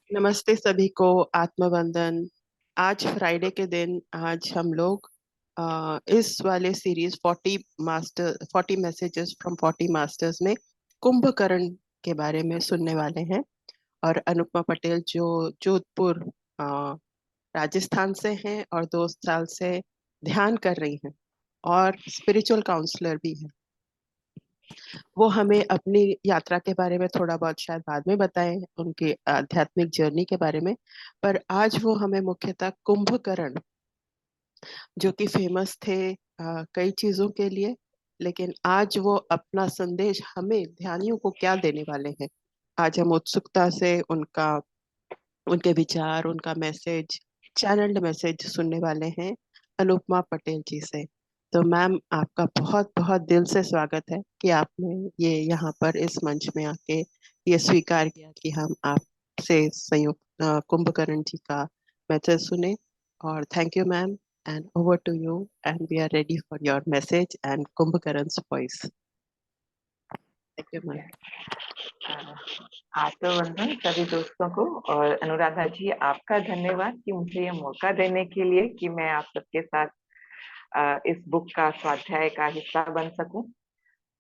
नमस्ते सभी को। आत्मवंदन। आज फ्राइडे के दिन आज हम लोग इस वाले सीरीज 40 मैसेजेस फ्रॉम 40 मास्टर्स में कुंभकर्ण के बारे में सुनने वाले हैं। और अनुपमा पटेल जो जोधपुर राजस्थान से हैं और 2 साल से ध्यान कर रही हैं और स्पिरिचुअल काउंसलर भी हैं। वो हमें अपनी यात्रा के बारे में थोड़ा बहुत शायद बाद में बताएं, उनके आध्यात्मिक जर्नी के बारे में। पर आज वो हमें मुख्यतः कुंभकर्ण, जो कि फेमस थे कई चीजों के लिए, लेकिन आज वो अपना संदेश हमें ध्यानियों को क्या देने वाले हैं। आज हम उत्सुकता से उनका उनके विचार, उनका मैसेज, चैनल्ड मैसेज सुनने वाले हैं अनुपमा पटेल जी से। तो मैम, आपका बहुत बहुत दिल से स्वागत है कि आपने ये यहाँ पर इस मंच में आके ये स्वीकार किया कि हम आपसे संयुक्त कुंभकर्ण जी का मैसेज सुने। और thank you ma'am, and over to you, and we are ready for your message and कुंभकर्ण's वॉइस। Thank you ma'am. आत्मवंदन सभी दोस्तों को। और अनुराधा जी, आपका धन्यवाद कि मुझे ये मौका देने के लिए कि मैं आप सबके साथ इस बुक का स्वाध्याय का हिस्सा बन सकूं।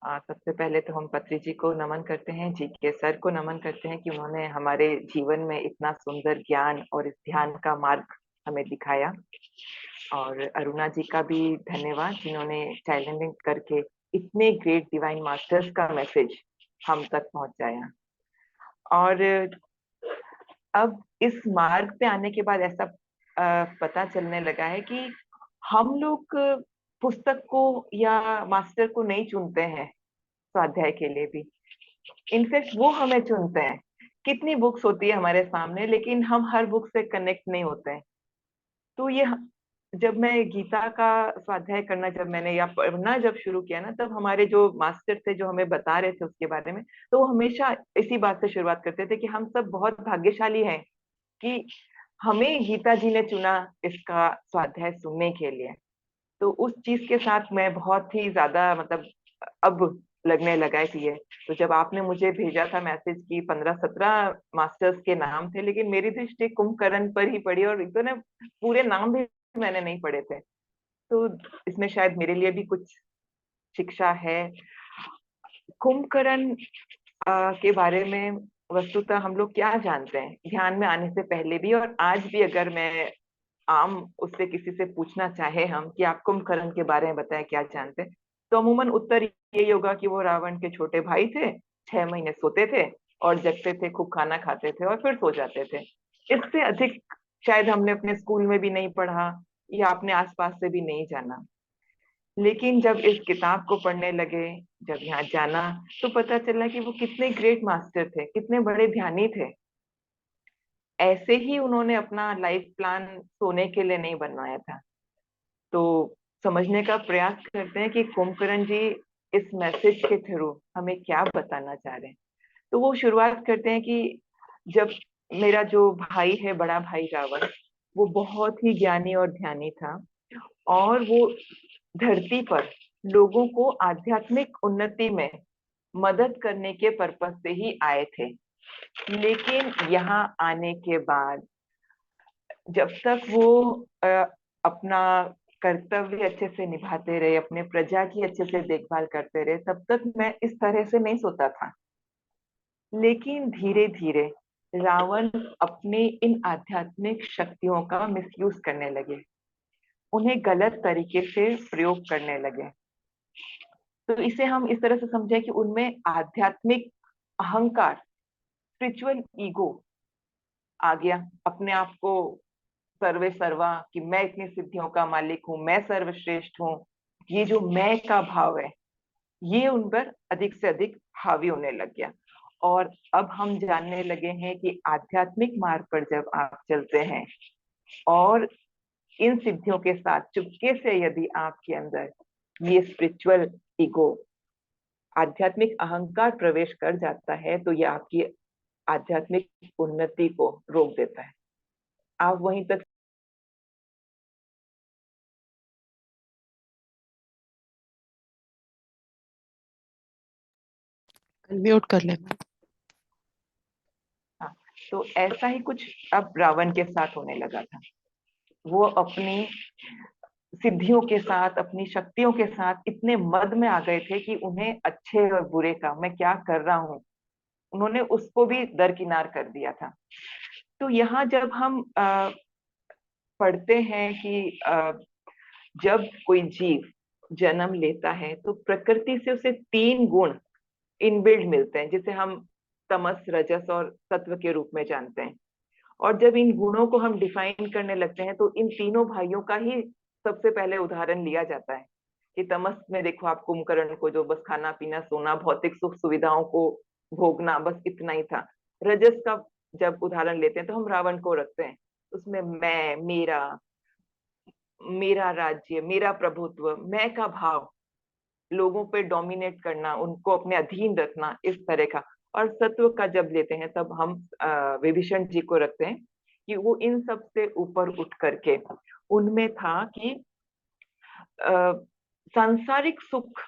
सबसे पहले तो हम पत्री जी को नमन करते हैं, जी के सर को नमन करते हैं कि उन्होंने हमारे जीवन में इतना सुंदर ज्ञान और इस ध्यान का मार्ग हमें दिखाया। और अरुणा जी का भी धन्यवाद, जिन्होंने चैलेंजिंग करके इतने ग्रेट डिवाइन मास्टर्स का मैसेज हम तक पहुंचाया। और अब इस मार्ग पे आने के बाद ऐसा पता चलने लगा है कि हम लोग पुस्तक को या मास्टर को नहीं चुनते हैं स्वाध्याय के लिए भी। इनफैक्ट वो हमें चुनते हैं। कितनी बुक्स होती है हमारे सामने, लेकिन हम हर बुक से कनेक्ट नहीं होते हैं। तो ये जब मैं गीता का स्वाध्याय करना, जब मैंने या पढ़ना जब शुरू किया ना, तब हमारे जो मास्टर थे जो हमें बता रहे थे उसके बारे में, तो वो हमेशा इसी बात से शुरुआत करते थे कि हम सब बहुत भाग्यशाली हैं कि हमें गीता जी ने चुना इसका स्वाध्याय सुनने के लिए। तो उस चीज के साथ मैं बहुत ही ज्यादा, मतलब अब लगने लगा है कि ये, तो जब आपने मुझे भेजा था मैसेज की 15-17 मास्टर्स के नाम थे, लेकिन मेरी दृष्टि कुंभकर्ण पर ही पड़ी, और एक तो ना पूरे नाम भी मैंने नहीं पढ़े थे। तो इसमें शायद मेरे लिए भी कुछ शिक्षा है। कुंभकर्ण के बारे में वस्तुतः हम लोग क्या जानते हैं ध्यान में आने से पहले भी, और आज भी अगर मैं आम उससे किसी से पूछना चाहे हम कि आप कुंभकर्ण के बारे में बताएं क्या जानते हैं, तो अमूमन उत्तर यही होगा कि वो रावण के छोटे भाई थे, 6 महीने सोते थे और जगते थे, खूब खाना खाते थे और फिर सो जाते थे। इससे अधिक शायद हमने अपने स्कूल में भी नहीं पढ़ा या अपने आसपास से भी नहीं जाना। लेकिन जब इस किताब को पढ़ने लगे, जब यहाँ जाना, तो पता चला कि वो कितने ग्रेट मास्टर थे, कितने बड़े ध्यानी थे। ऐसे ही उन्होंने अपना लाइफ प्लान सोने के लिए नहीं बनवाया था। तो समझने का प्रयास करते हैं कि कुंभकर्ण जी इस मैसेज के थ्रू हमें क्या बताना चाह रहे हैं। तो वो शुरुआत करते हैं कि जब मेरा जो भाई है, बड़ा भाई रावण, वो बहुत ही ज्ञानी और ध्यानी था, और वो धरती पर लोगों को आध्यात्मिक उन्नति में मदद करने के पर्पस से ही आए थे। लेकिन यहाँ आने के बाद जब तक वो अपना कर्तव्य अच्छे से निभाते रहे, अपने प्रजा की अच्छे से देखभाल करते रहे, तब तक मैं इस तरह से नहीं सोता था। लेकिन धीरे धीरे रावण अपने इन आध्यात्मिक शक्तियों का मिसयूज करने लगे, उन्हें गलत तरीके से प्रयोग करने लगे। तो इसे हम इस तरह से समझें कि उनमें आध्यात्मिक अहंकार, स्पिरिचुअल ईगो आ गया। अपने आप को सर्वे सर्वा, कि मैं इतनी सिद्धियों का मालिक हूँ, मैं सर्वश्रेष्ठ हूँ, ये जो मैं का भाव है, ये उन पर अधिक से अधिक हावी होने लग गया। और अब हम जानने लगे हैं कि आध्यात्मिक मार्ग पर जब आप चलते हैं और इन सिद्धियों के साथ चुपके से यदि आपके अंदर ये स्पिरिचुअल ईगो, आध्यात्मिक अहंकार प्रवेश कर जाता है, तो ये आपकी आध्यात्मिक उन्नति को रोक देता है। आप वहीं तक। अनम्यूट कर लेना। हाँ, तो ऐसा ही कुछ अब रावण के साथ होने लगा था। वो अपनी सिद्धियों के साथ, अपनी शक्तियों के साथ इतने मद में आ गए थे कि उन्हें अच्छे और बुरे का, मैं क्या कर रहा हूँ, उन्होंने उसको भी दरकिनार कर दिया था। तो यहाँ जब हम पढ़ते हैं कि जब कोई जीव जन्म लेता है तो प्रकृति से उसे तीन गुण इनबिल्ड मिलते हैं, जिसे हम तमस, रजस और सत्व के रूप में जानते हैं। और जब इन गुणों को हम डिफाइन करने लगते हैं तो इन तीनों भाइयों का ही सबसे पहले उदाहरण लिया जाता है कि तमस में देखो आप कुंभकर्ण को, जो बस खाना पीना सोना भौतिक सुख सुविधाओं को भोगना, बस इतना ही था। रजस का जब उदाहरण लेते हैं तो हम रावण को रखते हैं, उसमें मैं, मेरा, मेरा राज्य, मेरा प्रभुत्व, मैं का भाव, लोगों पे डोमिनेट करना, उनको अपने अधीन रखना, इस तरह का। और सत्व का जब लेते हैं तब हम विभीषण जी को रखते हैं कि वो इन सब से ऊपर उठ करके उनमें था कि सांसारिक सुख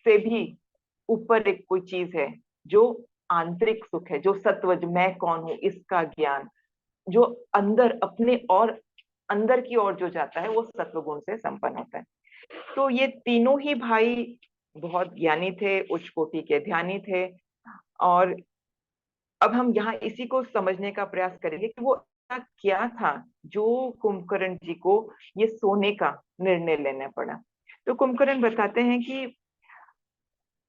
से भी ऊपर एक कोई चीज है जो आंतरिक सुख है, जो सत्व, जो मैं कौन हूं इसका ज्ञान, जो अंदर अपने और अंदर की ओर जो जाता है वो सत्व गुण से संपन्न होता है। तो ये तीनों ही भाई बहुत ज्ञानी थे, उच्च कोटि के ध्यानी थे। और अब हम यहाँ इसी को समझने का प्रयास करेंगे कि वो ऐसा क्या था जो कुंभकर्ण जी को ये सोने का निर्णय लेना पड़ा। तो कुंभकर्ण बताते हैं कि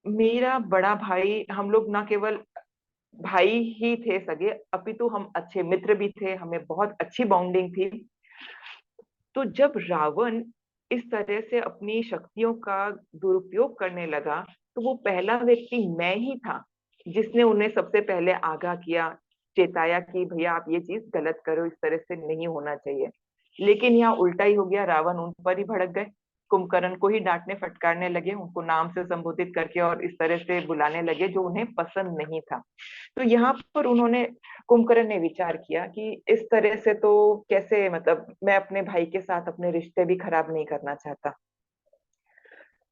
मेरा बड़ा भाई, हम लोग ना केवल भाई ही थे सगे, अपितु हम अच्छे मित्र भी थे, हमें बहुत अच्छी बॉन्डिंग थी। तो जब रावण इस तरह से अपनी शक्तियों का दुरुपयोग करने लगा तो वो पहला व्यक्ति मैं ही था जिसने उन्हें सबसे पहले आगाह किया, चेताया कि भैया आप ये चीज गलत करो, इस तरह से नहीं होना चाहिए। लेकिन यहाँ उल्टा ही हो गया, रावण उन पर ही भड़क गए, कुंभकर्ण को ही डांटने फटकारने लगे, उनको नाम से संबोधित करके और इस तरह से बुलाने लगे जो उन्हें पसंद नहीं था। तो यहाँ पर उन्होंने, कुंभकर्ण ने विचार किया कि इस तरह से तो कैसे, मतलब मैं अपने भाई के साथ अपने रिश्ते भी खराब नहीं करना चाहता।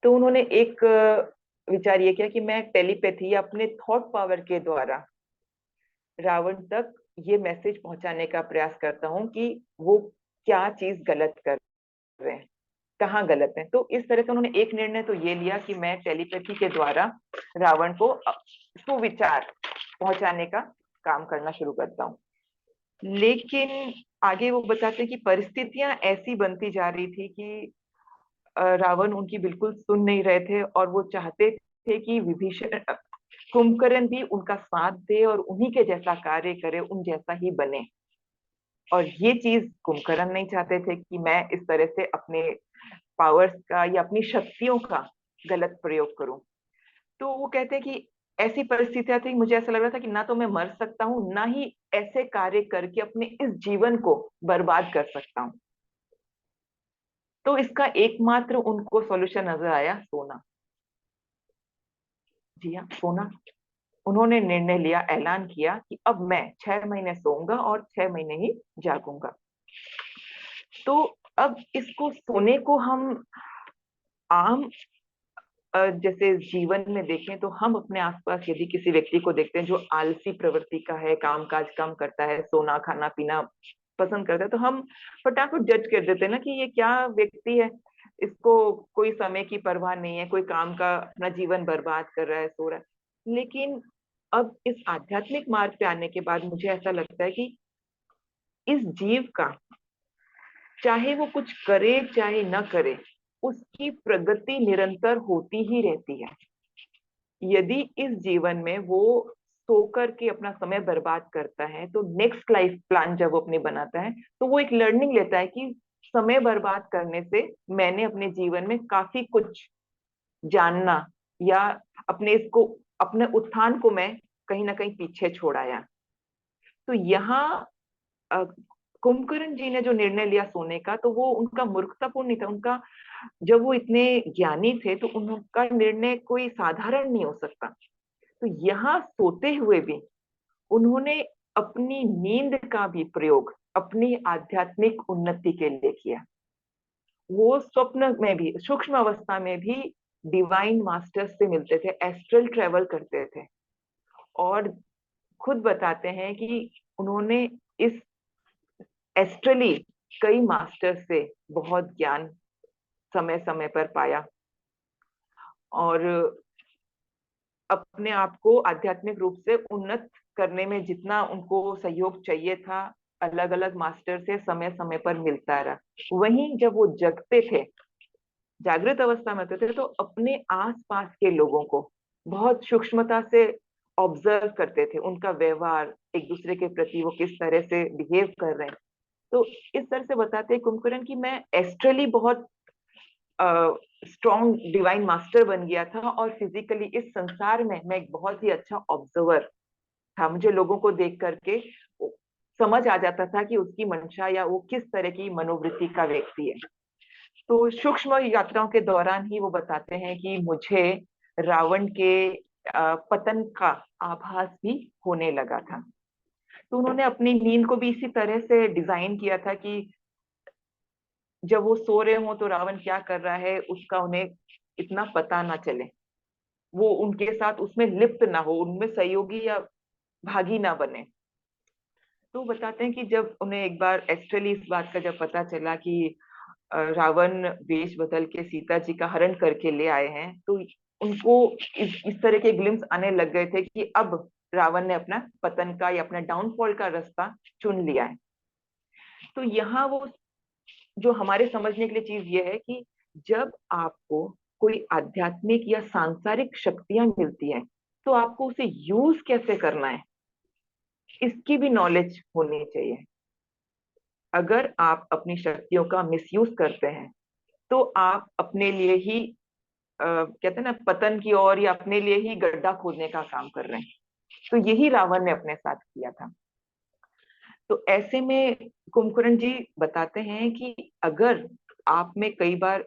तो उन्होंने एक विचार ये किया कि मैं टेलीपैथी या अपने थॉट पावर के द्वारा रावण तक ये मैसेज पहुंचाने का प्रयास करता हूँ कि वो क्या चीज गलत कर रहे हैं, कहाँ गलत है। तो इस तरह से उन्होंने एक निर्णय तो ये लिया कि मैं टेलीपैथी के द्वारा रावण को सुविचार पहुंचाने का काम करना शुरू करता हूँ। लेकिन आगे वो बताते हैं कि परिस्थितियां ऐसी बनती जा रही थी कि रावण उनकी बिल्कुल सुन नहीं रहे थे और वो चाहते थे कि विभीषण, कुंभकर्ण भी उनका साथ दे और उन्हीं के जैसा कार्य करे, उन जैसा ही बने। और ये चीज कुंभकर्ण नहीं चाहते थे कि मैं इस तरह से अपने पावर्स का या अपनी शक्तियों का गलत प्रयोग करूं। तो वो कहते हैं कि ऐसी परिस्थितियां थी, मुझे ऐसा लग रहा था कि ना तो मैं मर सकता हूँ, ना ही ऐसे कार्य करके अपने इस जीवन को बर्बाद कर सकता हूँ। तो इसका एकमात्र उनको सॉल्यूशन नजर आया, सोना। जी हाँ, सोना। उन्होंने निर्णय लिया, ऐलान किया कि अब मैं 6 महीने सोऊंगा और 6 महीने ही जागूंगा। तो अब इसको, सोने को हम आम जैसे जीवन में देखें तो हम अपने आसपास यदि किसी व्यक्ति को देखते हैं जो आलसी प्रवृत्ति का है, काम काज कम करता है, सोना खाना पीना पसंद करता है, तो हम फटाफट जज कर देते हैं ना कि ये क्या व्यक्ति है, इसको कोई समय की परवाह नहीं है, कोई काम का अपना जीवन बर्बाद कर रहा है, सो रहा है। लेकिन अब इस आध्यात्मिक मार्ग पे आने के बाद मुझे ऐसा लगता है कि इस जीव का, चाहे वो कुछ करे चाहे न करे, उसकी प्रगति निरंतर होती ही रहती है। यदि इस जीवन में वो सो करके अपना समय बर्बाद करता है तो नेक्स्ट लाइफ प्लान जब वो अपने बनाता है तो वो एक लर्निंग लेता है कि समय बर्बाद करने से मैंने अपने जीवन में काफी कुछ जानना, या अपने इसको, अपने उत्थान को मैं कहीं ना कहीं पीछे छोड़ आया। तो यहाँ कुंभकर्ण जी ने जो निर्णय लिया सोने का, तो वो उनका मूर्खतापूर्ण नहीं था, उनका, जब वो इतने ज्ञानी थे तो उनका निर्णय कोई साधारण नहीं हो सकता। तो यहाँ सोते हुए भी उन्होंने अपनी नींद का भी प्रयोग अपनी आध्यात्मिक उन्नति के लिए किया। वो स्वप्न में भी, सूक्ष्म अवस्था में भी डिवाइन मास्टर्स से मिलते थे, एस्ट्रल ट्रेवल करते थे। और खुद बताते हैं कि उन्होंने इस एस्ट्रली कई मास्टर से बहुत ज्ञान समय समय पर पाया, और अपने आप को आध्यात्मिक रूप से उन्नत करने में जितना उनको सहयोग चाहिए था, अलग अलग मास्टर से समय समय पर मिलता रहा। वहीं जब वो जगते थे, जागृत अवस्था में होते थे, तो अपने आसपास के लोगों को बहुत सूक्ष्मता से ऑब्जर्व करते थे, उनका व्यवहार, एक दूसरे के प्रति वो किस तरह से बिहेव कर रहे हैं। तो इस तरह से बताते हैं कुंभकर्ण कि मैं एस्ट्रली बहुत स्ट्रॉन्ग डिवाइन मास्टर बन गया था, और फिजिकली इस संसार में मैं एक बहुत ही अच्छा ऑब्जर्वर था। मुझे लोगों को देख करके समझ आ जाता था कि उसकी मंशा या वो किस तरह की मनोवृत्ति का व्यक्ति है। तो सूक्ष्म यात्राओं के दौरान ही वो बताते हैं कि मुझे रावण के पतन का आभास भी होने लगा था। तो उन्होंने अपनी नींद को भी इसी तरह से डिजाइन किया था कि जब वो सो रहे हो तो रावण क्या कर रहा है उसका उन्हें इतना पता ना चले, वो उनके साथ उसमें लिप्त ना हो, उनमें सहयोगी या भागी ना बने। तो बताते हैं कि जब उन्हें एक बार एस्ट्रली इस बात का जब पता चला कि रावण वेश बदल के सीता जी का हरण करके ले आए हैं, तो उनको इस तरह के ग्लिम्स आने लग गए थे कि अब रावण ने अपना पतन का या अपना डाउनफॉल का रास्ता चुन लिया है। तो यहाँ वो जो हमारे समझने के लिए चीज ये है कि जब आपको कोई आध्यात्मिक या सांसारिक शक्तियां मिलती हैं, तो आपको उसे यूज कैसे करना है, इसकी भी नॉलेज होनी चाहिए। अगर आप अपनी शक्तियों का मिसयूज करते हैं, तो आप अपने लिए ही कहते हैं ना, पतन की ओर, या अपने लिए ही गड्ढा खोदने का काम कर रहे हैं। तो यही रावण ने अपने साथ किया था। तो ऐसे में कुंभकर्ण जी बताते हैं कि अगर आप में कई बार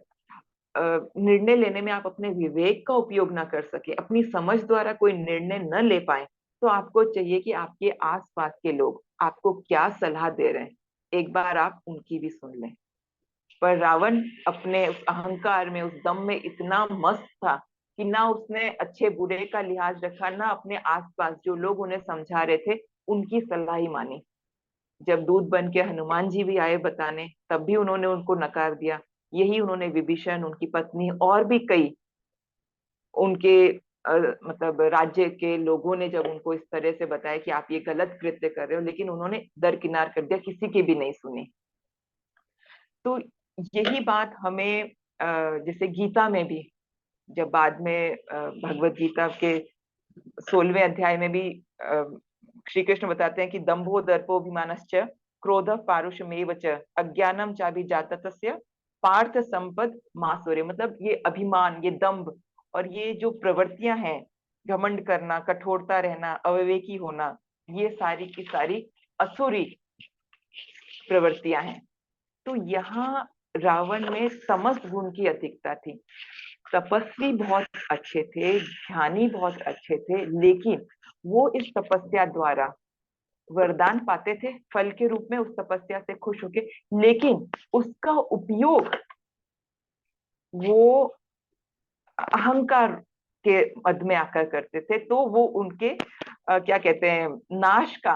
निर्णय लेने में आप अपने विवेक का उपयोग ना कर सके, अपनी समझ द्वारा कोई निर्णय न ले पाए, तो आपको चाहिए कि आपके आसपास के लोग आपको क्या सलाह दे रहे हैं, एक बार आप उनकी भी सुन लें। पर रावण अपने उस अहंकार में, उस दम में इतना मस्त था कि ना उसने अच्छे बुरे का लिहाज रखा, ना अपने आसपास जो लोग उन्हें समझा रहे थे उनकी सलाह ही मानी। जब दूत बन के हनुमान जी भी आए बताने, तब भी उन्होंने उनको नकार दिया। यही उन्होंने विभीषण, उनकी पत्नी और भी कई उनके मतलब राज्य के लोगों ने जब उनको इस तरह से बताया कि आप ये गलत कृत्य कर रहे हो, लेकिन उन्होंने दरकिनार कर दिया, किसी की भी नहीं सुनी। तो यही बात हमें जैसे गीता में भी, जब बाद में भगवत गीता के 16वें अध्याय में भी श्री कृष्ण बताते हैं कि दंभो दर्पोभिमानश्च क्रोध पारुषमेव च अज्ञानम चाभिजातस्य पार्थ संपद मासुरे। मतलब ये अभिमान, ये दंभ और ये जो प्रवृत्तियां हैं, घमंड करना, कठोरता रहना, अविवेकी होना, ये सारी की सारी असुरी प्रवृत्तियां हैं। तो यहाँ रावण में समस्त गुण की अधिकता थी। तपस्वी बहुत अच्छे थे, ध्यानी बहुत अच्छे थे, लेकिन वो इस तपस्या द्वारा वरदान पाते थे फल के रूप में, उस तपस्या से खुश होके, लेकिन उसका उपयोग वो अहंकार के मद में आकर करते थे। तो वो उनके क्या कहते हैं, नाश का,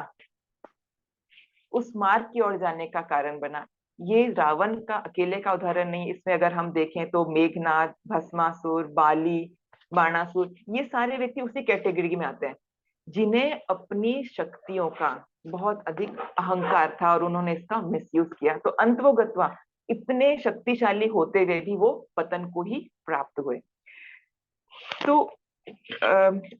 उस मार्ग की ओर जाने का कारण बना। ये रावण का अकेले का उदाहरण नहीं, इसमें अगर हम देखें तो मेघनाद, भस्मासुर, बाली, बाणासुर, ये सारे व्यक्ति उसी कैटेगरी में आते हैं, जिन्हें अपनी शक्तियों का बहुत अधिक अहंकार था और उन्होंने इसका मिसयूज किया। तो अंततोगत्वा इतने शक्तिशाली होते हुए भी वो पतन को ही प्राप्त हुए। तो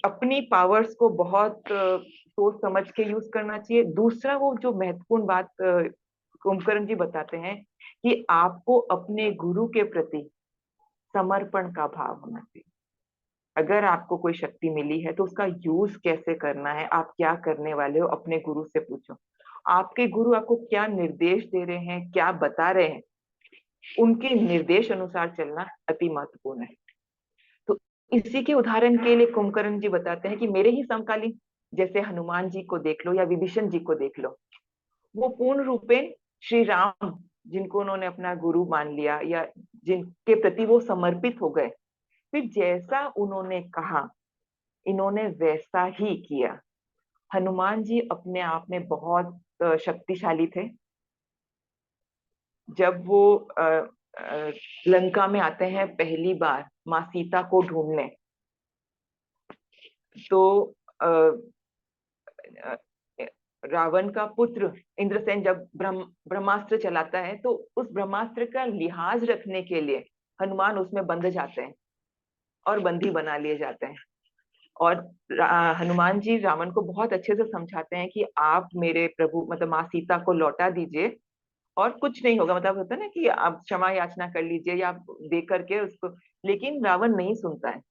अपनी पावर्स को बहुत सोच समझ के यूज करना चाहिए। दूसरा, वो जो महत्वपूर्ण बात कुंभकर्ण जी बताते हैं कि आपको अपने गुरु के प्रति समर्पण का भाव होना चाहिए। अगर आपको कोई शक्ति मिली है तो उसका यूज कैसे करना है, आप क्या करने वाले हो, अपने गुरु से पूछो। आपके गुरु आपको क्या निर्देश दे रहे हैं, क्या बता रहे हैं, उनके निर्देश अनुसार चलना अति महत्वपूर्ण है। तो इसी के उदाहरण के लिए कुंभकर्ण जी बताते हैं कि मेरे ही समकालीन, जैसे हनुमान जी को देख लो या विभीषण जी को देख लो, वो पूर्ण रूपेण श्री राम, जिनको उन्होंने अपना गुरु मान लिया या जिनके प्रति वो समर्पित हो गए, फिर जैसा उन्होंने कहा इन्होंने वैसा ही किया। हनुमान जी अपने आप में बहुत शक्तिशाली थे। जब वो अ, लंका में आते हैं पहली बार माँ सीता को ढूंढने, तो अ, अ, रावण का पुत्र इंद्रसेन जब ब्रह्मास्त्र चलाता है, तो उस ब्रह्मास्त्र का लिहाज रखने के लिए हनुमान उसमें बंध जाते हैं और बंदी बना लिए जाते हैं। और हनुमान जी रावण को बहुत अच्छे से समझाते हैं कि आप मेरे प्रभु मतलब माँ सीता को लौटा दीजिए और कुछ नहीं होगा, मतलब होता है ना कि आप क्षमा याचना कर लीजिए या आप दे करके उसको। लेकिन रावण नहीं सुनता है,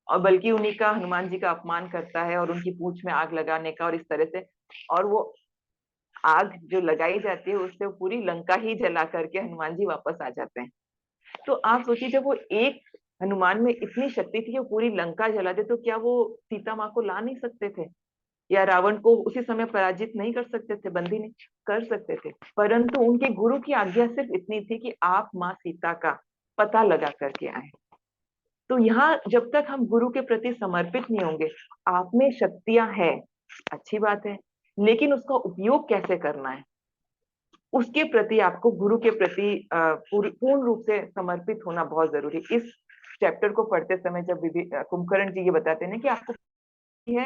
और बल्कि उन्हीं का हनुमान जी का अपमान करता है और उनकी पूंछ में आग लगाने का और इस तरह से। और वो आग जो लगाई जाती है उससे वो पूरी लंका ही जला करके हनुमान जी वापस आ जाते हैं। तो आप सोचिए, जब वो एक हनुमान में इतनी शक्ति थी कि वो पूरी लंका जला दे, तो क्या वो सीता माँ को ला नहीं सकते थे, या रावण को उसी समय पराजित नहीं कर सकते थे, बंदी नहीं कर सकते थे? परंतु उनके गुरु की आज्ञा सिर्फ इतनी थी कि आप माँ सीता का पता लगा करके आए। तो यहाँ जब तक हम गुरु के प्रति समर्पित नहीं होंगे, आप में शक्तियां हैं, अच्छी बात है, लेकिन उसका उपयोग कैसे करना है, उसके प्रति आपको गुरु के प्रति पूर्ण रूप से समर्पित होना बहुत जरूरी है। इस चैप्टर को पढ़ते समय जब कुंभकर्ण जी ये बताते हैं कि आपको है,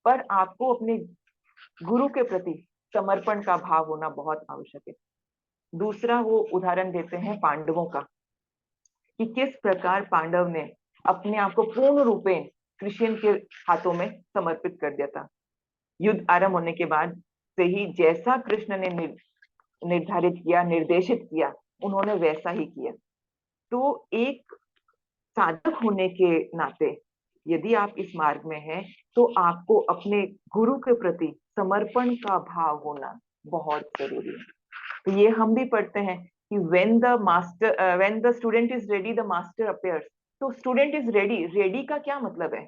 पर आपको अपने गुरु के प्रति समर्पण का भाव होना बहुत आवश्यक है। दूसरा वो उदाहरण देते हैं पांडवों का, कि किस प्रकार पांडव ने अपने आप को पूर्ण रूपे कृष्ण के हाथों में समर्पित कर दिया था। युद्ध आरंभ होने के बाद से ही जैसा कृष्ण ने निर्धारित किया, निर्देशित किया, उन्होंने वैसा ही किया। तो एक साधक होने के नाते यदि आप इस मार्ग में हैं, तो आपको अपने गुरु के प्रति समर्पण का भाव होना बहुत जरूरी है। तो ये हम भी पढ़ते हैं कि when the student is ready the master appears। तो स्टूडेंट इज रेडी, रेडी का क्या मतलब है?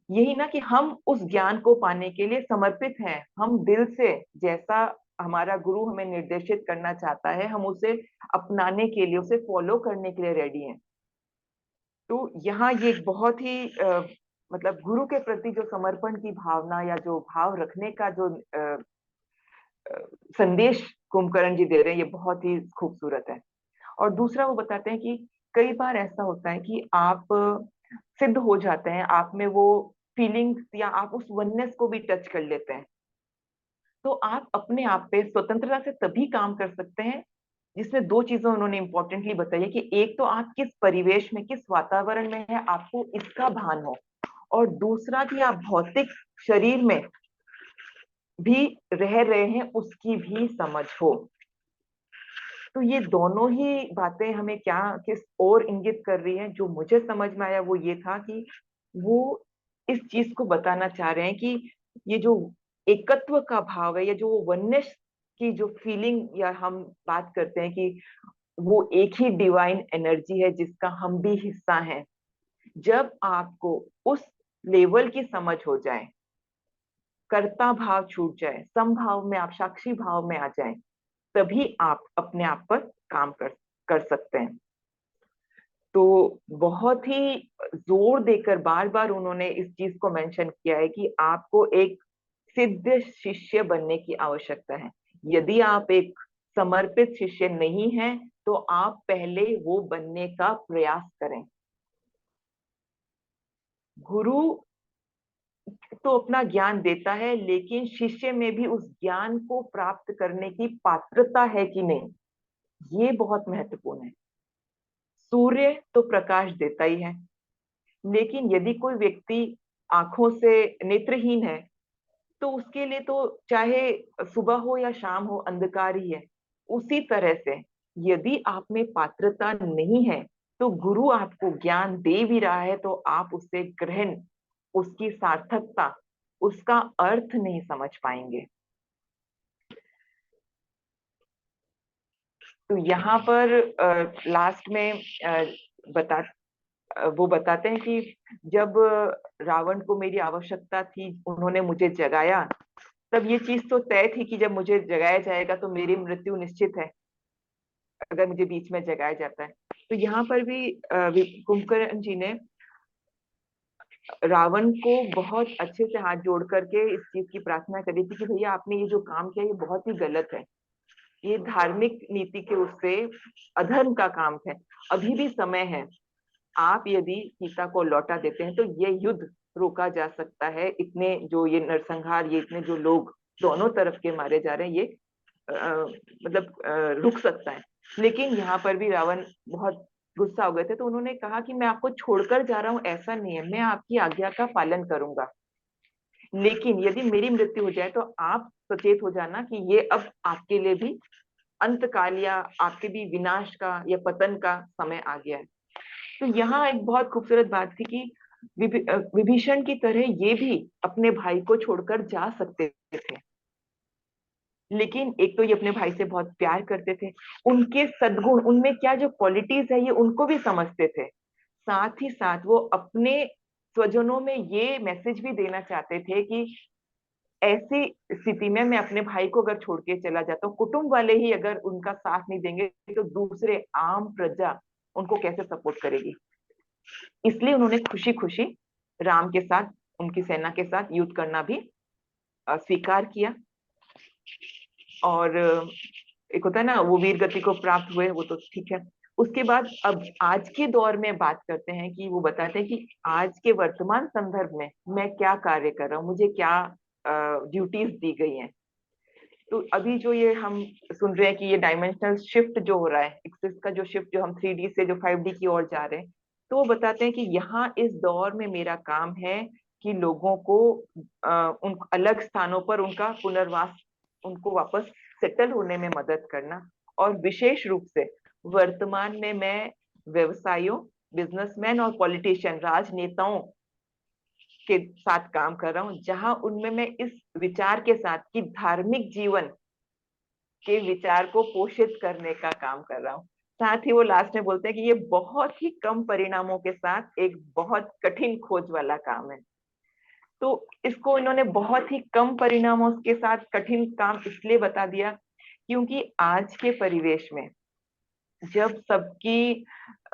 यही ना कि हम उस ज्ञान को पाने के लिए समर्पित हैं, हम दिल से जैसा हमारा गुरु हमें निर्देशित करना चाहता है, हम उसे अपनाने के लिए, उसे फॉलो करने के लिए रेडी हैं। तो यहाँ ये एक बहुत ही मतलब गुरु के प्रति जो समर्पण की भावना या जो भाव रखने का जो संदेश कुंभकर्ण जी दे रहे हैं, ये बहुत ही खूबसूरत है। और दूसरा वो बताते हैं कि कई बार ऐसा होता है कि आप सिद्ध हो जाते हैं, आप में वो फीलिंग्स या आप उस वननेस को भी टच कर लेते हैं। तो आप अपने आप पे स्वतंत्रता से तभी काम कर सकते हैं, जिसमें दो चीजें उन्होंने इंपॉर्टेंटली बताई है, कि एक तो आप किस परिवेश में, किस वातावरण में है, आपको इसका भान हो, और दूसरा कि आप भौतिक शरीर में भी रह रहे हैं, उसकी भी समझ हो। तो ये दोनों ही बातें हमें क्या किस और इंगित कर रही हैं, जो मुझे समझ में आया वो ये था कि वो इस चीज को बताना चाह रहे हैं कि ये जो एकत्व का भाव है, या जो वननेस की जो फीलिंग या हम बात करते हैं कि वो एक ही डिवाइन एनर्जी है जिसका हम भी हिस्सा हैं। जब आपको उस लेवल की समझ हो जाए, कर्ता भाव छूट जाए, समभाव में आप साक्षी भाव में आ जाएं, तभी आप अपने आप पर काम कर सकते हैं। तो बहुत ही जोर देकर बार बार उन्होंने इस चीज को मेंशन किया है कि आपको एक सिद्ध शिष्य बनने की आवश्यकता है। यदि आप एक समर्पित शिष्य नहीं हैं, तो आप पहले वो बनने का प्रयास करें। गुरु तो अपना ज्ञान देता है, लेकिन शिष्य में भी उस ज्ञान को प्राप्त करने की पात्रता है कि नहीं, ये बहुत महत्वपूर्ण है। सूर्य तो प्रकाश देता ही है, लेकिन यदि कोई व्यक्ति आंखों से नेत्रहीन है, तो उसके लिए तो चाहे सुबह हो या शाम हो, अंधकार ही है। उसी तरह से यदि आप में पात्रता नहीं है, तो गुरु आपको ज्ञान दे भी रहा है, तो आप उसे ग्रहण, उसकी सार्थकता, उसका अर्थ नहीं समझ पाएंगे। तो यहाँ पर लास्ट में बता वो बताते हैं कि जब रावण को मेरी आवश्यकता थी, उन्होंने मुझे जगाया, तब ये चीज तो तय थी कि जब मुझे जगाया जाएगा तो मेरी मृत्यु निश्चित है, अगर मुझे बीच में जगाया जाता है। तो यहाँ पर भी कुंभकर्ण जी ने रावण को बहुत अच्छे से हाथ जोड़ करके इस चीज की प्रार्थना करी थी कि भैया आपने ये जो काम किया ये बहुत ही गलत है, ये धार्मिक नीति के उससे अधर्म का काम है, अभी भी समय है, आप यदि सीता को लौटा देते हैं तो ये युद्ध रोका जा सकता है, इतने जो ये नरसंहार, ये इतने जो लोग दोनों तरफ के मारे जा रहे हैं, ये मतलब रुक सकता है। लेकिन यहाँ पर भी रावण बहुत गुस्सा हो गए थे, तो उन्होंने कहा कि मैं आपको छोड़कर जा रहा हूँ ऐसा नहीं है, मैं आपकी आज्ञा का पालन करूंगा, लेकिन यदि मेरी मृत्यु हो जाए तो आप सचेत हो जाना कि ये अब आपके लिए भी अंत काल या आपके भी विनाश का या पतन का समय आ गया है। तो यहाँ एक बहुत खूबसूरत बात थी कि विभीषण की तरह ये भी अपने भाई को छोड़कर जा सकते थे, लेकिन एक तो ये अपने भाई से बहुत प्यार करते थे, उनके सद्गुण, उनमें क्या जो क्वालिटीज है ये उनको भी समझते थे, साथ ही साथ वो अपने स्वजनों में ये मैसेज भी देना चाहते थे कि ऐसी स्थिति में मैं अपने भाई को अगर छोड़ के चला जाता हूँ, कुटुंब वाले ही अगर उनका साथ नहीं देंगे तो दूसरे आम प्रजा उनको कैसे सपोर्ट करेगी। इसलिए उन्होंने खुशी खुशी राम के साथ, उनकी सेना के साथ युद्ध करना भी स्वीकार किया। और एक होता है ना, वो वीर गति को प्राप्त हुए, वो तो ठीक है। उसके बाद अब आज के दौर में बात करते हैं कि वो बताते हैं कि आज के वर्तमान संदर्भ में मैं क्या कार्य कर रहा हूँ, मुझे क्या ड्यूटीज दी गई हैं। तो अभी जो ये हम सुन रहे हैं कि ये डायमेंशनल शिफ्ट जो हो रहा है, एक्सिस का जो शिफ्ट, जो हम 3D से जो 5D की ओर जा रहे हैं, तो वो बताते हैं कि यहाँ इस दौर में मेरा काम है कि लोगों को उन अलग स्थानों पर उनका पुनर्वास, उनको वापस सेटल होने में मदद करना। और विशेष रूप से वर्तमान में मैं व्यवसायियों, बिजनेसमैन और पॉलिटिशियन, राजनेताओं के साथ काम कर रहा हूँ, जहां उनमें मैं इस विचार के साथ कि धार्मिक जीवन के विचार को पोषित करने का काम कर रहा हूँ। साथ ही वो लास्ट में बोलते हैं कि ये बहुत ही कम परिणामों के साथ एक बहुत कठिन खोज वाला काम है। तो इसको इन्होंने बहुत ही कम परिणामों के साथ कठिन काम इसलिए बता दिया क्योंकि आज के परिवेश में जब सबकी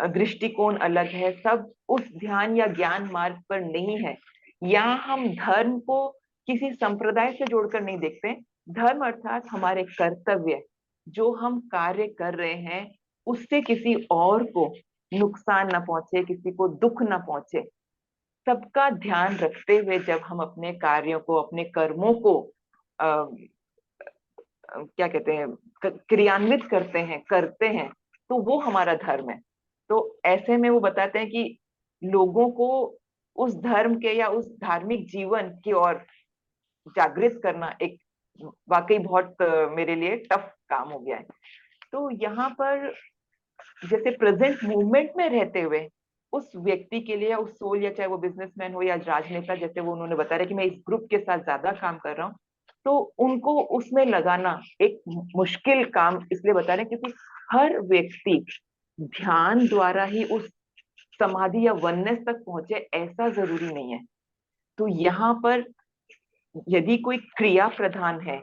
दृष्टिकोण अलग है, सब उस ध्यान या ज्ञान मार्ग पर नहीं है, या हम धर्म को किसी संप्रदाय से जोड़कर नहीं देखते। धर्म अर्थात हमारे कर्तव्य, जो हम कार्य कर रहे हैं उससे किसी और को नुकसान ना पहुंचे, किसी को दुख ना पहुंचे, सबका ध्यान रखते हुए जब हम अपने कार्यों को, अपने कर्मों को क्या कहते हैं, क्रियान्वित करते हैं, तो वो हमारा धर्म है। तो ऐसे में वो बताते हैं कि लोगों को उस धर्म के या उस धार्मिक जीवन की ओर जागृत करना एक वाकई बहुत मेरे लिए टफ काम हो गया है। तो यहाँ पर जैसे प्रेजेंट मूवमेंट में रहते हुए उस व्यक्ति के लिए, या उस सोल, या चाहे वो बिजनेसमैन हो या राजनेता, जैसे वो उन्होंने बताया कि मैं इस ग्रुप के साथ ज्यादा काम कर रहा हूँ, तो उनको उसमें लगाना एक मुश्किल काम इसलिए बता रहे हैं क्योंकि हर व्यक्ति ध्यान द्वारा ही उस समाधि या वननेस तक पहुंचे ऐसा जरूरी नहीं है। तो यहाँ पर यदि कोई क्रिया प्रधान है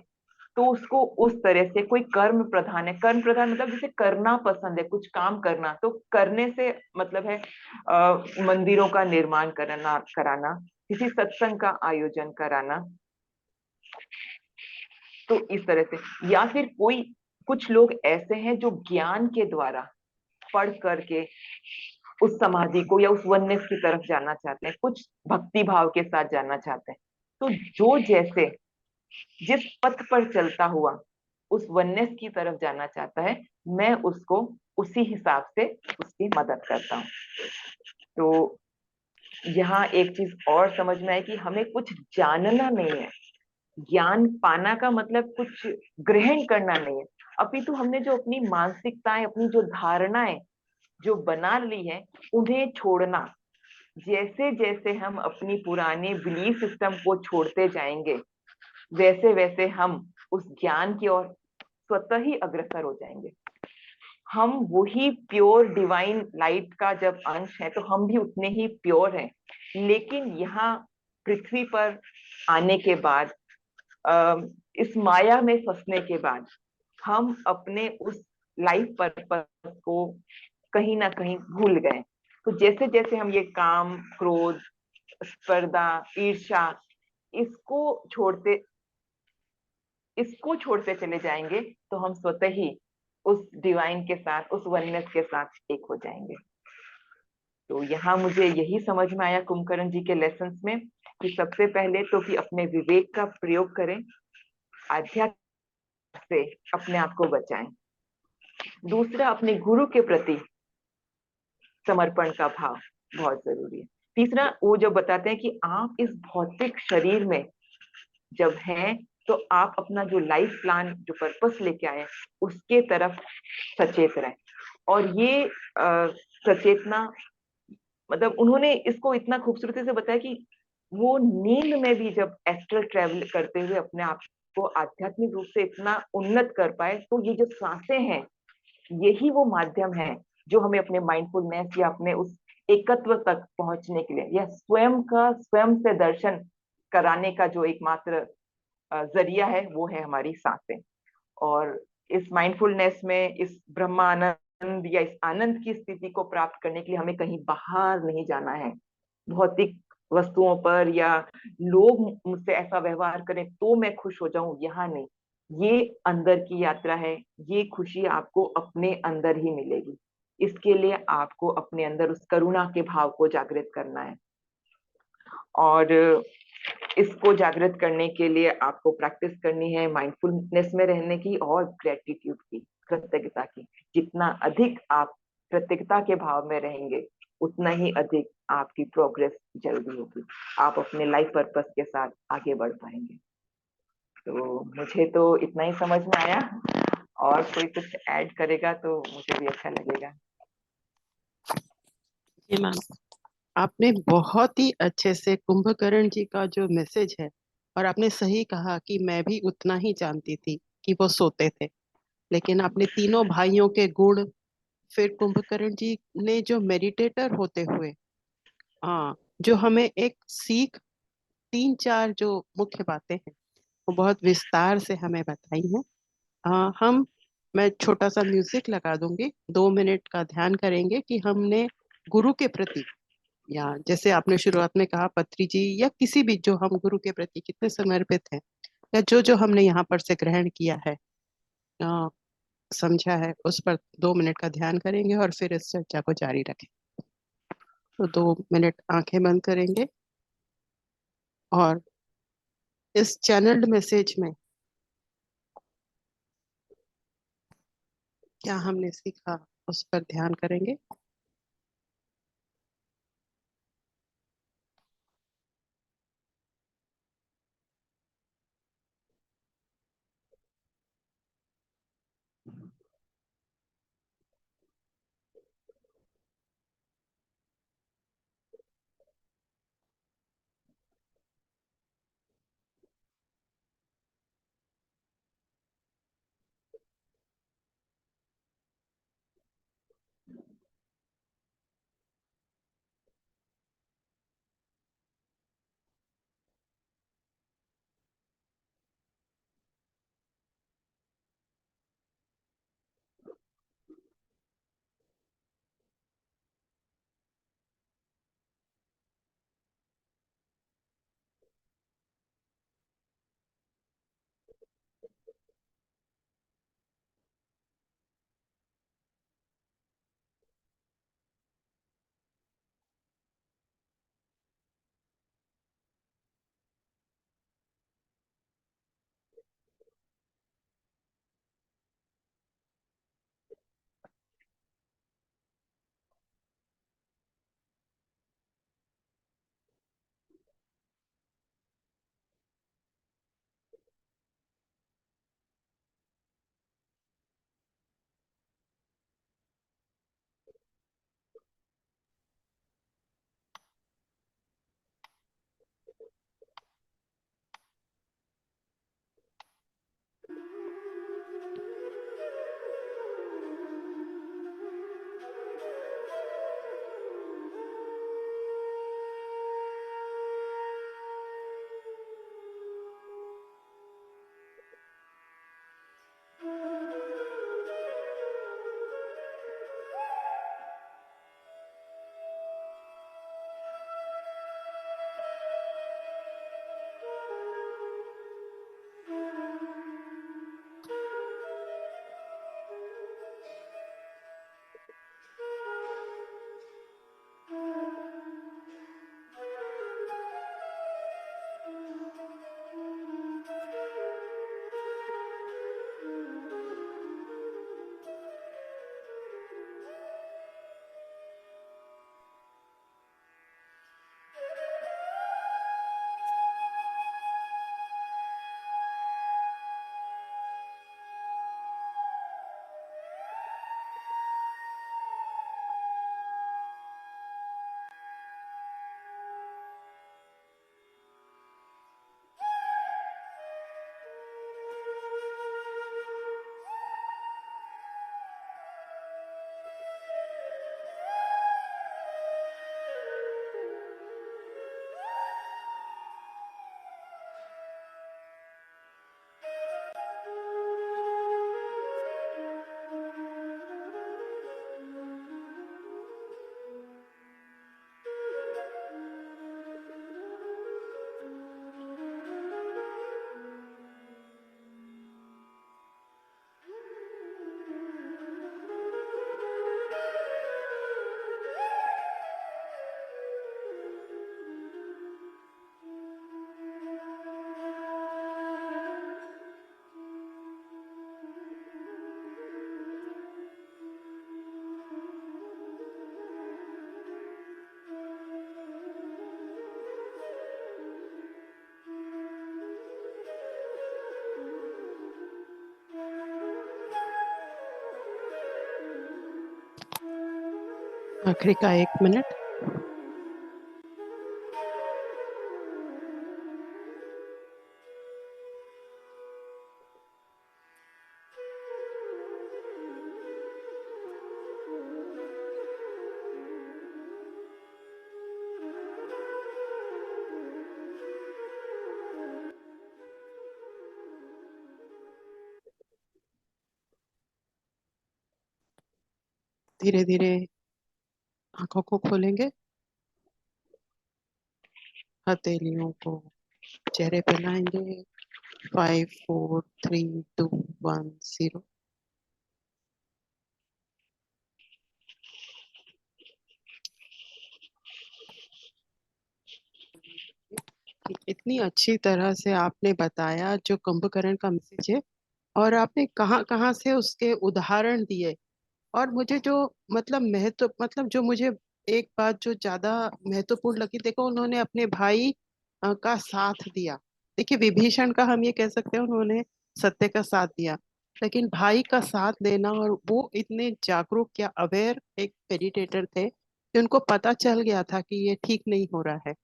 तो उसको उस तरह से, कोई कर्म प्रधान है, कर्म प्रधान मतलब जैसे करना पसंद है, कुछ काम करना, तो करने से मतलब है मंदिरों का निर्माण कराना, किसी सत्संग का आयोजन कराना, तो इस तरह से। या फिर कोई, कुछ लोग ऐसे हैं जो ज्ञान के द्वारा पढ़ करके उस समाधि को या उस वननेस की तरफ जाना चाहते हैं, कुछ भक्ति भाव के साथ जाना चाहते हैं। तो जो जैसे जिस पथ पर चलता हुआ उस वननेस की तरफ जाना चाहता है, मैं उसको उसी हिसाब से उसकी मदद करता हूँ। तो यहाँ एक चीज और समझ में आए कि हमें कुछ जानना नहीं है, ज्ञान पाना का मतलब कुछ ग्रहण करना नहीं है, अपितु हमने जो अपनी मानसिकताएं, अपनी जो धारणाएं जो बना ली है, उन्हें छोड़ना। जैसे जैसे हम अपनी पुरानी बिलीफ सिस्टम को छोड़ते जाएंगे, वैसे वैसे हम उस ज्ञान की ओर स्वतः ही अग्रसर हो जाएंगे। हम वही प्योर डिवाइन लाइट का जब अंश है तो हम भी उतने ही प्योर हैं, लेकिन यहाँ पृथ्वी पर आने के बाद, इस माया में फंसने के बाद, हम अपने उस लाइफ पर्पस को कहीं ना कहीं भूल गए। तो जैसे जैसे हम ये काम, क्रोध, स्पर्धा, ईर्ष्या, इसको छोड़ते इसको छोड़ते चले जाएंगे तो हम स्वतः ही उस डिवाइन के साथ, उस वननेस के साथ एक हो जाएंगे। तो यहाँ मुझे यही समझ में आया कुंभकर्ण जी के लेसन्स में कि सबसे पहले तो कि अपने विवेक का प्रयोग करें, आध्यात्म से अपने आप को बचाएं। दूसरा, अपने गुरु के प्रति समर्पण का भाव बहुत जरूरी है। तीसरा, वो जो बताते हैं कि आप इस भौतिक शरीर में जब हैं तो आप अपना जो लाइफ प्लान, जो पर्पस लेके आए उसके तरफ सचेत रहें। और ये सचेतना, मतलब उन्होंने इसको इतना खूबसूरती से बताया कि वो नींद में भी जब एस्ट्रल ट्रेवल करते हुए अपने आप को आध्यात्मिक रूप से इतना उन्नत कर पाए, तो ये जो सांसें हैं यही वो माध्यम है जो हमें अपने माइंडफुलनेस या अपने उस एकत्व तक पहुंचने के लिए, या स्वयं का स्वयं से दर्शन कराने का जो एकमात्र जरिया है, वो है हमारी सांसें। और इस माइंडफुलनेस में, इस ब्रह्मानंद या इस आनंद की स्थिति को प्राप्त करने के लिए हमें कहीं बाहर नहीं जाना है, भौतिक वस्तुओं पर, या लोग मुझसे ऐसा व्यवहार करें तो मैं खुश हो जाऊं, यहाँ नहीं। ये अंदर की यात्रा है, ये खुशी आपको अपने अंदर ही मिलेगी। इसके लिए आपको अपने अंदर उस करुणा के भाव को जागृत करना है। और इसको जागृत करने के लिए आपको प्रैक्टिस करनी है माइंडफुलनेस में रहने की और ग्रेटिट्यूड की, कृतज्ञता की। जितना अधिक आप कृतज्ञता के भाव में रहेंगे उतना ही अधिक आपकी प्रोग्रेस जल्दी होगी, आप अपने लाइफ पर्पस के साथ आगे बढ़ पाएंगे। तो मुझे तो इतना ही समझ में आया, और कोई कुछ ऐड करेगा तो मुझे भी अच्छा लगेगा। जी मैम, आपने बहुत ही अच्छे से कुंभकर्ण जी का जो मैसेज है, और आपने सही कहा कि मैं भी उतना ही जानती थी कि वो सोते थे, लेकिन आपने तीनों भाइयों के गुण, फिर कुंभकर्ण जी ने जो मेडिटेटर होते हुए, हाँ, जो हमें एक सीख, तीन चार जो मुख्य बातें हैं वो बहुत विस्तार से हमें बताई हैं। हम, मैं छोटा सा म्यूजिक लगा दूंगी, 2 मिनट का ध्यान करेंगे कि हमने गुरु के प्रति, या जैसे आपने शुरुआत में कहा पत्री जी, या किसी भी, जो हम गुरु के प्रति कितने समर्पित हैं, या जो जो हमने यहाँ पर से ग्रहण किया है, अ, समझा है, उस पर 2 मिनट का ध्यान करेंगे और फिर इस चर्चा को जारी रखें। तो 2 मिनट आंखें बंद करेंगे, और इस चैनल्ड मैसेज में क्या हमने सीखा उस पर ध्यान करेंगे। आखिरी का 1 मिनट। धीरे धीरे आंखों को खोलेंगे, हथेलियों को चेहरे पे लाएंगे। 5 4 3 2 1 0। इतनी अच्छी तरह से आपने बताया जो कुंभकर्ण का मैसेज है, और आपने कहाँ कहाँ से उसके उदाहरण दिए। और मुझे जो मतलब जो मुझे एक बात जो ज्यादा महत्वपूर्ण लगी, देखो उन्होंने अपने भाई का साथ दिया। देखिए विभीषण का हम ये कह सकते हैं उन्होंने सत्य का साथ दिया, लेकिन भाई का साथ देना, और वो इतने जागरूक या अवेयर एक मेडिटेटर थे कि उनको पता चल गया था कि ये ठीक नहीं हो रहा है,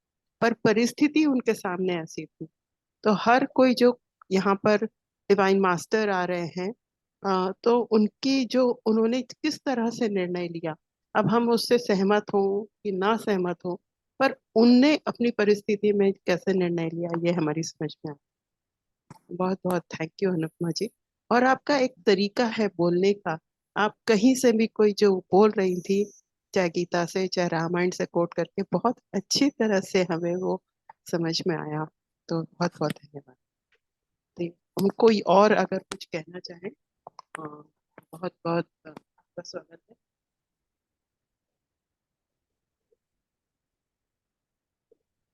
पर परिस्थिति उनके सामने ऐसी थी। तो हर कोई जो यहाँ पर डिवाइन मास्टर आ रहे हैं, तो उनकी जो उन्होंने किस तरह से निर्णय लिया, अब हम उससे सहमत हों कि ना सहमत हो, पर उनने अपनी परिस्थिति में कैसे निर्णय लिया ये हमारी समझ में आया। बहुत बहुत थैंक यू अनुपमा जी। और आपका एक तरीका है बोलने का, आप कहीं से भी कोई जो बोल रही थी, चाहे गीता से चाहे रामायण से कोट करके, बहुत अच्छी तरह से हमें वो समझ में आया। तो बहुत बहुत धन्यवाद। तो हम कोई और अगर कुछ कहना चाहें, बहुत बहुत आपका स्वागत है।